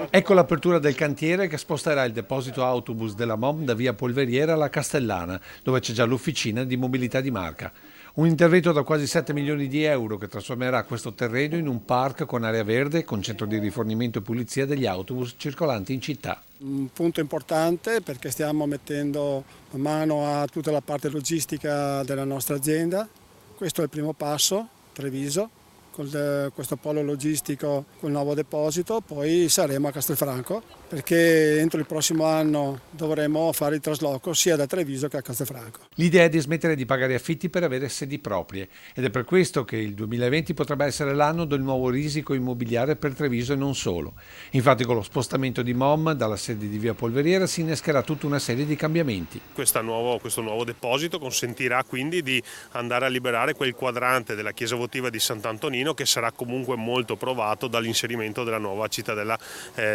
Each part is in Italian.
Ecco l'apertura del cantiere che sposterà il deposito autobus della MOM da via Polveriera alla Castellana, dove c'è già l'ufficina di mobilità di marca. Un intervento da quasi 7 milioni di euro che trasformerà questo terreno in un park con area verde, con centro di rifornimento e pulizia degli autobus circolanti in città. Un punto importante perché stiamo mettendo mano a tutta la parte logistica della nostra azienda. Questo è il primo passo, Treviso, con questo polo logistico col nuovo deposito, poi saremo a Castelfranco perché entro il prossimo anno dovremo fare il trasloco sia da Treviso che a Castelfranco. L'idea è di smettere di pagare affitti per avere sedi proprie ed è per questo che il 2020 potrebbe essere l'anno del nuovo risico immobiliare per Treviso e non solo. Infatti con lo spostamento di MOM dalla sede di via Polveriera si innescherà tutta una serie di cambiamenti. Questo nuovo deposito consentirà quindi di andare a liberare quel quadrante della chiesa votiva di Sant'Antonino che sarà comunque molto provato dall'inserimento della nuova cittadella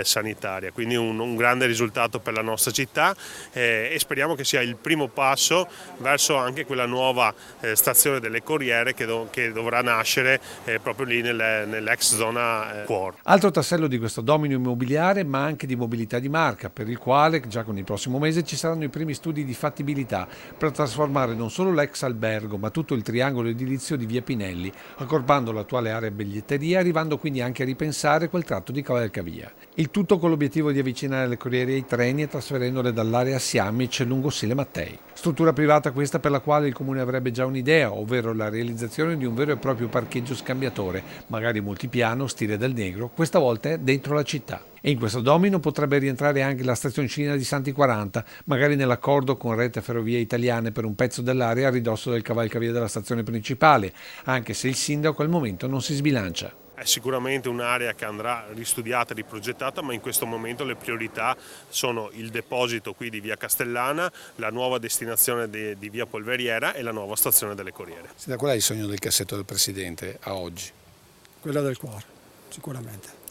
sanitaria. Quindi un grande risultato per la nostra città e speriamo che sia il primo passo verso anche quella nuova stazione delle Corriere che dovrà nascere proprio lì nell'ex zona Cuore. Altro tassello di questo domino immobiliare ma anche di mobilità di marca, per il quale già con il prossimo mese ci saranno i primi studi di fattibilità per trasformare non solo l'ex albergo ma tutto il triangolo edilizio di via Pinelli, accorpando l'attuale area biglietteria, arrivando quindi anche a ripensare quel tratto di cavalcavia. Il tutto con l'obiettivo di avvicinare le corriere ai treni e trasferendole dall'area Siamic lungo Sile Mattei. Struttura privata questa per la quale il comune avrebbe già un'idea, ovvero la realizzazione di un vero e proprio parcheggio scambiatore, magari multipiano, stile del Negro, questa volta dentro la città. E in questo domino potrebbe rientrare anche la stazioncina di Santi 40, magari nell'accordo con Rete Ferrovie Italiane per un pezzo dell'area a ridosso del cavalcavia della stazione principale, anche se il sindaco al momento non si sbilancia. È sicuramente un'area che andrà ristudiata e riprogettata, ma in questo momento le priorità sono il deposito qui di via Castellana, la nuova destinazione di via Polveriera e la nuova stazione delle Corriere. Qual è il sogno del cassetto del Presidente a oggi? Quello del cuore, sicuramente.